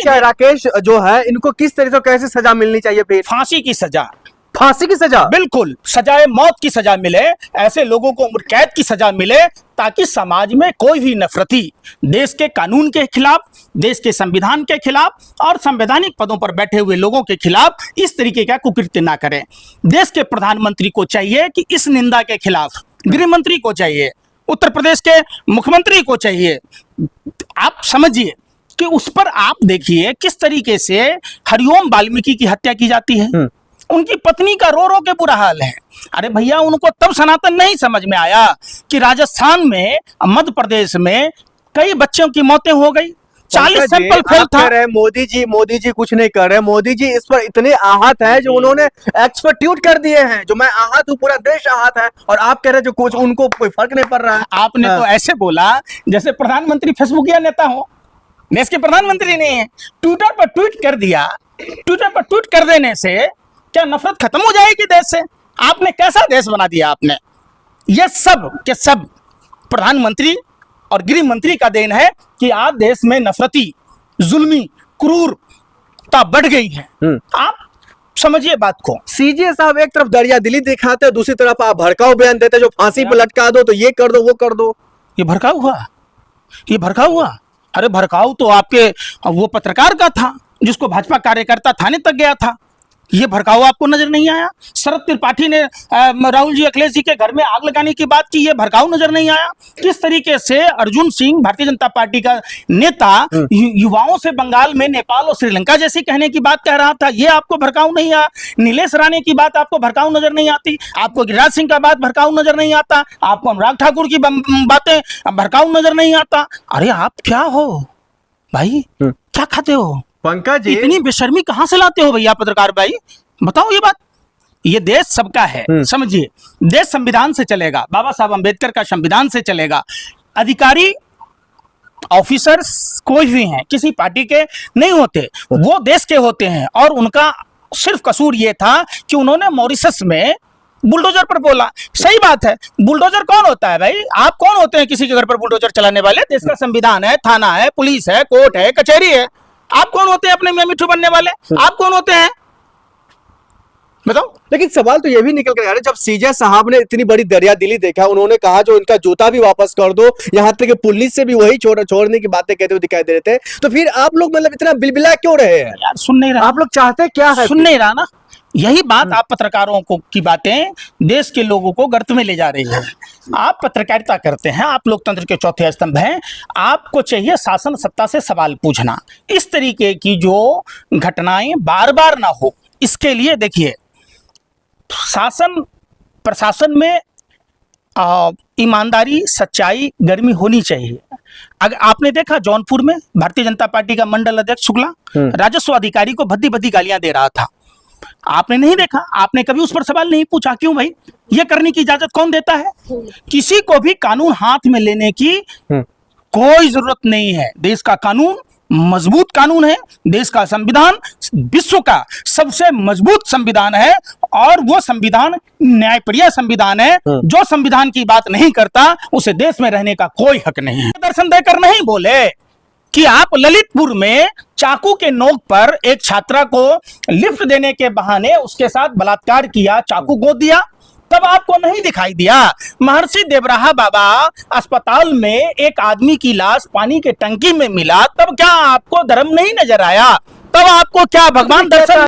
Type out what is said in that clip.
क्या राकेश जो है इनको किस तरह से कैसे सजा मिलनी चाहिए? फिर फांसी की सजा, फांसी की सजा, बिल्कुल सजाए मौत की सजा मिले, ऐसे लोगों को उम्र कैद की सजा मिले, ताकि समाज में कोई भी नफरती देश के कानून के खिलाफ, देश के संविधान के खिलाफ और संवैधानिक पदों पर बैठे हुए लोगों के खिलाफ इस तरीके का कुकृत्य ना करें। देश के प्रधानमंत्री को चाहिए कि इस निंदा के खिलाफ, गृह मंत्री को चाहिए, उत्तर प्रदेश के मुख्यमंत्री को चाहिए, आप समझिए कि उस पर आप देखिए किस तरीके से हरिओम वाल्मीकि की हत्या की जाती है। उनकी पत्नी का रो रो के बुरा हाल है। अरे भैया, उनको तब सनातन नहीं समझ में आया कि राजस्थान में, मध्य प्रदेश में कई बच्चों की मौतें हो गई, 40 सैंपल फेल था। मोदी जी कुछ नहीं कर रहे। मोदी जी इस पर इतने आहत है जो उन्होंने एक्सपर्ट्यूट कर दिए हैं, जो मैं आहत हूँ, पूरा देश आहत है, और आप कह रहे जो कुछ उनको कोई फर्क नहीं पड़ रहा है। आपने तो ऐसे बोला जैसे प्रधानमंत्री फेसबुक या नेता हो, देश के प्रधानमंत्री नहीं है। ट्विटर पर ट्वीट कर दिया, ट्विटर पर ट्वीट कर देने से क्या नफरत खत्म हो जाएगी देश से? आपने कैसा देश बना दिया आपने? ये सब के सब प्रधानमंत्री और गृह मंत्री का देन है कि आज देश में नफरती, जुल्मी, क्रूरता बढ़ गई है। आप समझिए बात को। सीजे साहब एक तरफ दरिया दिली दिखाते हैं, दूसरी तरफ आप भड़काऊ बयान देते हैं, जो फांसी पर लटका दो, तो ये कर दो, वो कर दो। ये भड़काऊ हुआ, ये भड़काऊ हुआ। अरे भड़काऊ तो आपके वो पत्रकार का था जिसको भाजपा कार्यकर्ता थाने तक गया था। ये भड़काऊ आपको नजर नहीं आया? शरद त्रिपाठी ने राहुल जी, अखिलेश जी के घर में आग लगाने की बात की, ये भड़काऊ नजर नहीं आया? किस तरीके से अर्जुन सिंह, भारतीय जनता पार्टी का नेता, युवाओं से बंगाल में नेपाल और श्रीलंका जैसी कहने की बात कह रहा था, ये आपको भड़काऊ नहीं आया? नीलेश राणे की बात आपको भड़काऊ नजर नहीं आती? आपको गिरिराज सिंह का बात भड़काऊ नजर नहीं आता? आपको अनुराग ठाकुर की बातें भड़काऊ नजर नहीं आता? अरे आप क्या हो भाई, क्या खाते हो? पंकज जी, इतनी बेशर्मी कहां से लाते हो भैया पत्रकार भाई, बताओ ये बात। ये देश सबका है, समझिए। देश संविधान से चलेगा, बाबा साहब अंबेडकर का संविधान से चलेगा। अधिकारी, ऑफिसर्स कोई भी हैं, किसी पार्टी के नहीं होते, वो देश के होते हैं। और उनका सिर्फ कसूर ये था कि उन्होंने मॉरिशस में बुलडोजर पर बोला। सही बात है, बुलडोजर कौन होता है भाई? आप कौन होते हैं किसी के घर पर बुलडोजर चलाने वाले? देश का संविधान है, थाना है, पुलिस है, कोर्ट है, कचहरी है। आप कौन होते हैं अपने मियां मिट्ठू बनने वाले? आप कौन होते हैं बताओ? लेकिन सवाल तो ये भी निकल कर आ रहा है, जब सीजे साहब ने इतनी बड़ी दरिया दिली देखा, उन्होंने कहा जो इनका जूता भी वापस कर दो, यहाँ तक कि पुलिस से भी वही छोड़ने की बातें कहते हुए दिखाई दे रहे थे, तो फिर आप लोग मतलब इतना बिलबिला क्यों रहे हैं? यार सुन नहीं रहा, आप लोग चाहते क्या है? सुन नहीं रहा ना, यही बात आप पत्रकारों को की बातें देश के लोगों को गर्त में ले जा रही है। आप पत्रकारिता करते हैं, आप लोकतंत्र के चौथे स्तंभ हैं, आपको चाहिए शासन सत्ता से सवाल पूछना। इस तरीके की जो घटनाएं बार बार ना हो, इसके लिए देखिए शासन प्रशासन में ईमानदारी, सच्चाई, गर्मी होनी चाहिए। अगर आपने देखा जौनपुर में भारतीय जनता पार्टी का मंडल अध्यक्ष शुक्ला राजस्व अधिकारी को भद्दी भद्दी गालियां दे रहा था, आपने नहीं देखा? आपने कभी उस पर सवाल नहीं पूछा? क्यों भाई? ये करने की इजाजत कौन देता है? किसी को भी कानून हाथ में लेने की कोई जरूरत नहीं है। देश का कानून मजबूत कानून है, देश का संविधान विश्व का सबसे मजबूत संविधान है, और वो संविधान न्यायप्रिय संविधान है। जो संविधान की बात नहीं करता उसे देश में रहने का कोई हक नहीं है। दर्शन देकर नहीं बोले कि आप ललितपुर में चाकू के नोक पर एक छात्रा को लिफ्ट देने के बहाने उसके साथ बलात्कार किया, चाकू गोद दिया, तब आपको नहीं दिखाई दिया? महर्षि देवराहा बाबा अस्पताल में एक आदमी की लाश पानी के टंकी में मिला, तब क्या आपको धर्म नहीं नजर आया? तब आपको क्या भगवान दर्शन